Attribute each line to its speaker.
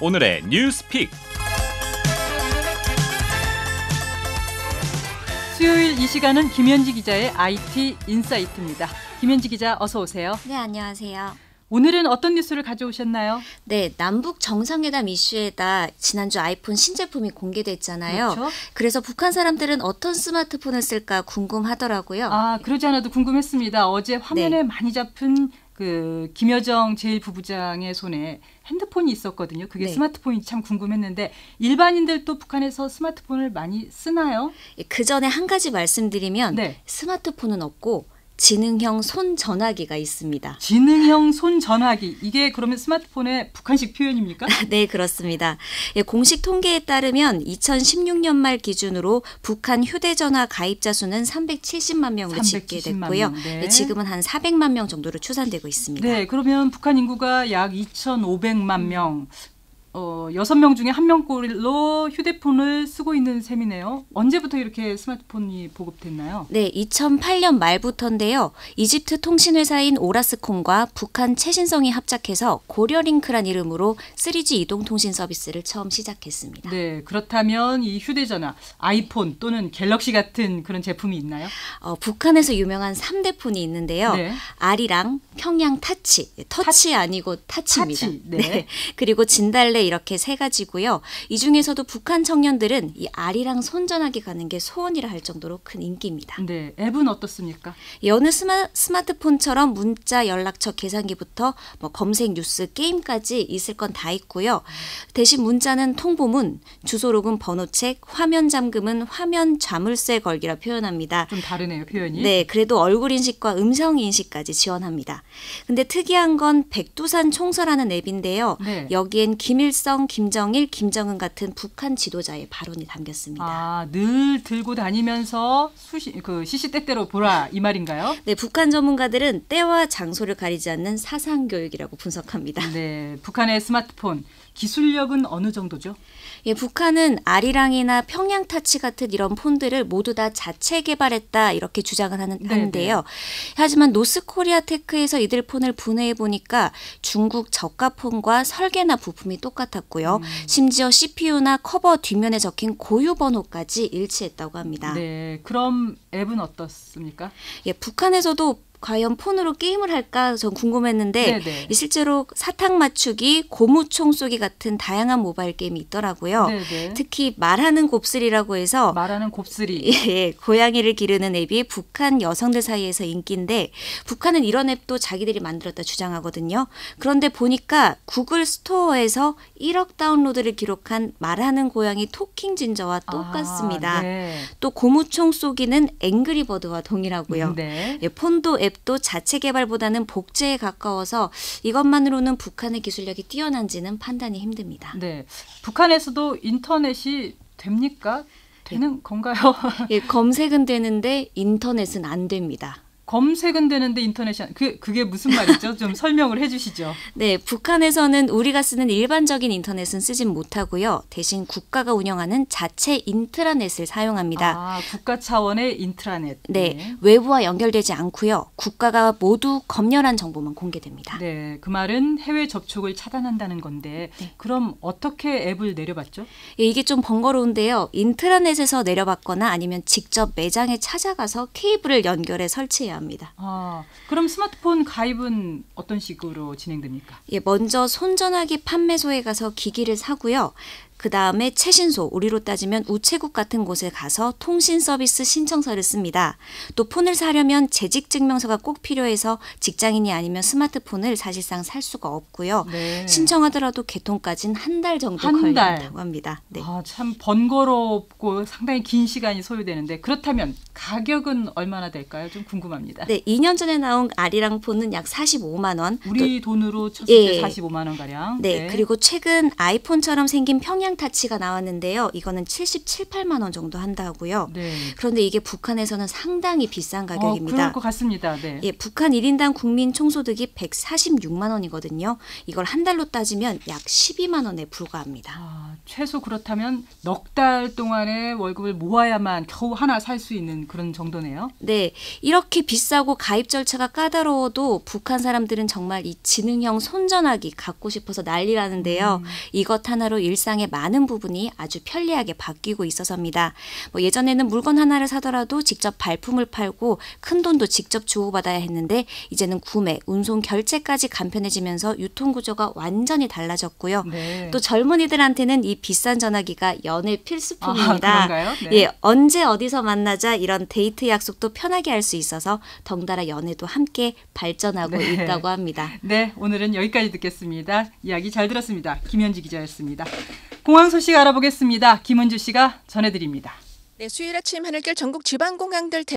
Speaker 1: 오늘의 뉴스픽.
Speaker 2: 수요일 이 시간은 김현지 기자의 IT 인사이트입니다. 김현지 기자 어서 오세요.
Speaker 3: 네, 안녕하세요.
Speaker 2: 오늘은 어떤 뉴스를 가져오셨나요?
Speaker 3: 네, 남북 정상회담 이슈에다 지난주 아이폰 신제품이 공개됐잖아요.
Speaker 2: 그렇죠.
Speaker 3: 그래서 북한 사람들은 어떤 스마트폰을 쓸까 궁금하더라고요.
Speaker 2: 아, 그러지 않아도 궁금했습니다. 어제 화면에 많이 잡힌 그 김여정 제1부부장의 손에 핸드폰이 있었거든요. 그게 스마트폰이 참 궁금했는데 일반인들도 북한에서 스마트폰을 많이 쓰나요?
Speaker 3: 그 전에 한 가지 말씀드리면 스마트폰은 없고 지능형 손전화기가 있습니다.
Speaker 2: 지능형 손전화기. 이게 그러면 스마트폰의 북한식 표현입니까?
Speaker 3: 네, 그렇습니다. 공식 통계에 따르면 2016년 말 기준으로 북한 휴대전화 가입자 수는 370만 명으로 집계됐고요.
Speaker 2: 네.
Speaker 3: 지금은 한 400만 명 정도로 추산되고 있습니다.
Speaker 2: 네, 그러면 북한 인구가 약 2,500만 명. 6명 중에 1명꼴로 휴대폰을 쓰고 있는 셈이네요. 언제부터 이렇게 스마트폰이 보급됐나요?
Speaker 3: 네, 2008년 말부터인데요. 이집트 통신회사인 오라스콤과 북한 최신성이 합작해서 고려링크란 이름으로 3G 이동통신 서비스를 처음 시작했습니다.
Speaker 2: 네, 그렇다면 이 휴대전화, 아이폰 또는 갤럭시 같은 그런 제품이 있나요?
Speaker 3: 북한에서 유명한 3대 폰이 있는데요.
Speaker 2: 네.
Speaker 3: 아리랑, 평양 타치, 터치 아니고 타치입니다.
Speaker 2: 타치, 네.
Speaker 3: 그리고 진달래 이렇게 세 가지고요. 이 중에서도 북한 청년들은 이 아리랑 손전화기 가는 게 소원이라 할 정도로 큰 인기입니다.
Speaker 2: 네, 앱은 어떻습니까?
Speaker 3: 어느 스마트폰처럼 문자, 연락처, 계산기부터 검색, 뉴스, 게임까지 있을 건 다 있고요. 대신 문자는 통보문, 주소록은 번호책, 화면 잠금은 화면 자물쇠 걸기라 표현합니다.
Speaker 2: 좀 다르네요, 표현이.
Speaker 3: 네, 그래도 얼굴 인식과 음성 인식까지 지원합니다. 근데 특이한 건 백두산 총서라는 앱인데요.
Speaker 2: 네.
Speaker 3: 여기엔 김일성, 김정일, 김정은 같은 북한 지도자의 발언이 담겼습니다.
Speaker 2: 아, 늘 들고 다니면서 시시때때로 보라 이 말인가요?
Speaker 3: 네, 북한 전문가들은 때와 장소를 가리지 않는 사상 교육이라고 분석합니다.
Speaker 2: 네, 북한의 스마트폰 기술력은 어느 정도죠?
Speaker 3: 예, 북한은 아리랑이나 평양 타치 같은 이런 폰들을 모두 다 자체 개발했다 이렇게 주장을 하는데요. 하지만 노스코리아 테크에서 이들 폰을 분해해 보니까 중국 저가 폰과 설계나 부품이 똑같았고요. 심지어 CPU나 커버 뒷면에 적힌 고유 번호까지 일치했다고 합니다.
Speaker 2: 네, 그럼 앱은 어떻습니까?
Speaker 3: 예, 북한에서도 과연 폰으로 게임을 할까 전 궁금했는데 실제로 사탕 맞추기, 고무총 쏘기 같은 다양한 모바일 게임이 있더라고요. 특히 말하는 곱슬이라고 해서
Speaker 2: 말하는 곱슬이
Speaker 3: 예, 고양이를 기르는 앱이 북한 여성들 사이에서 인기인데 북한은 이런 앱도 자기들이 만들었다 주장하거든요. 그런데 보니까 구글 스토어에서 1억 다운로드를 기록한 말하는 고양이 토킹 진저와 똑같습니다. 또 고무총 쏘기는 앵그리버드와 동일하고요. 예, 폰도 앱도 자체 개발보다는 복제에 가까워서 이것만으로는 북한의 기술력이 뛰어난지는 판단이 힘듭니다.
Speaker 2: 네, 북한에서도 인터넷이 됩니까? 되는 건가요?
Speaker 3: 예, 검색은 되는데 인터넷은 안 됩니다.
Speaker 2: 검색은 되는데 인터넷이 그게 무슨 말이죠? 좀 설명을 해주시죠.
Speaker 3: 네, 북한에서는 우리가 쓰는 일반적인 인터넷은 쓰진 못하고요. 대신 국가가 운영하는 자체 인트라넷을 사용합니다.
Speaker 2: 아, 국가 차원의 인트라넷.
Speaker 3: 네, 외부와 연결되지 않고요. 국가가 모두 검열한 정보만 공개됩니다.
Speaker 2: 네, 그 말은 해외 접촉을 차단한다는 건데 그럼 어떻게 앱을 내려봤죠?
Speaker 3: 예, 이게 좀 번거로운데요. 인트라넷에서 내려봤거나 아니면 직접 매장에 찾아가서 케이블을 연결해 설치해야 합니다.
Speaker 2: 아, 그럼 스마트폰 가입은 어떤 식으로 진행됩니까?
Speaker 3: 예, 먼저 손전화기 판매소에 가서 기기를 사고요. 그 다음에 최신소, 우리로 따지면 우체국 같은 곳에 가서 통신 서비스 신청서를 씁니다. 또 폰을 사려면 재직증명서가 꼭 필요해서 직장인이 아니면 스마트폰을 사실상 살 수가 없고요. 신청하더라도 개통까지는 한 달 정도 걸린다고 합니다. 네.
Speaker 2: 아, 참 번거롭고 상당히 긴 시간이 소요되는데 그렇다면 가격은 얼마나 될까요? 좀 궁금합니다.
Speaker 3: 네, 2년 전에 나온 아리랑 폰은 약 45만 원.
Speaker 2: 우리 돈으로 쳤을 때 45만 원 가량.
Speaker 3: 네, 그리고 최근 아이폰처럼 생긴 평양 사양 타치가 나왔는데요. 이거는 77, 8만 원 정도 한다고요.
Speaker 2: 네.
Speaker 3: 그런데 이게 북한에서는 상당히 비싼 가격입니다.
Speaker 2: 그럴 것 같습니다. 네.
Speaker 3: 예, 북한 1인당 국민 총소득이 146만 원이거든요. 이걸 한 달로 따지면 약 12만 원에 불과합니다.
Speaker 2: 최소 그렇다면 넉 달 동안의 월급을 모아야만 겨우 하나 살 수 있는 그런 정도네요.
Speaker 3: 네, 이렇게 비싸고 가입 절차가 까다로워도 북한 사람들은 정말 이 지능형 손전화기 갖고 싶어서 난리라는데요. 이것 하나로 일상의 많은 부분이 아주 편리하게 바뀌고 있어서입니다. 예전에는 물건 하나를 사더라도 직접 발품을 팔고 큰 돈도 직접 주고받아야 했는데 이제는 구매, 운송, 결제까지 간편해지면서 유통구조가 완전히 달라졌고요.
Speaker 2: 네.
Speaker 3: 또 젊은이들한테는 이 비싼 전화기가 연애 필수품입니다.
Speaker 2: 그런가요? 네.
Speaker 3: 예, 언제 어디서 만나자 이런 데이트 약속도 편하게 할 수 있어서 덩달아 연애도 함께 발전하고
Speaker 2: 네.
Speaker 3: 있다고 합니다.
Speaker 2: 네, 오늘은 여기까지 듣겠습니다. 이야기 잘 들었습니다. 김현지 기자였습니다. 공항 소식 알아보겠습니다. 김은주 씨가 전해드립니다.
Speaker 1: 네, 수요일 아침 하늘길 전국 지방공항들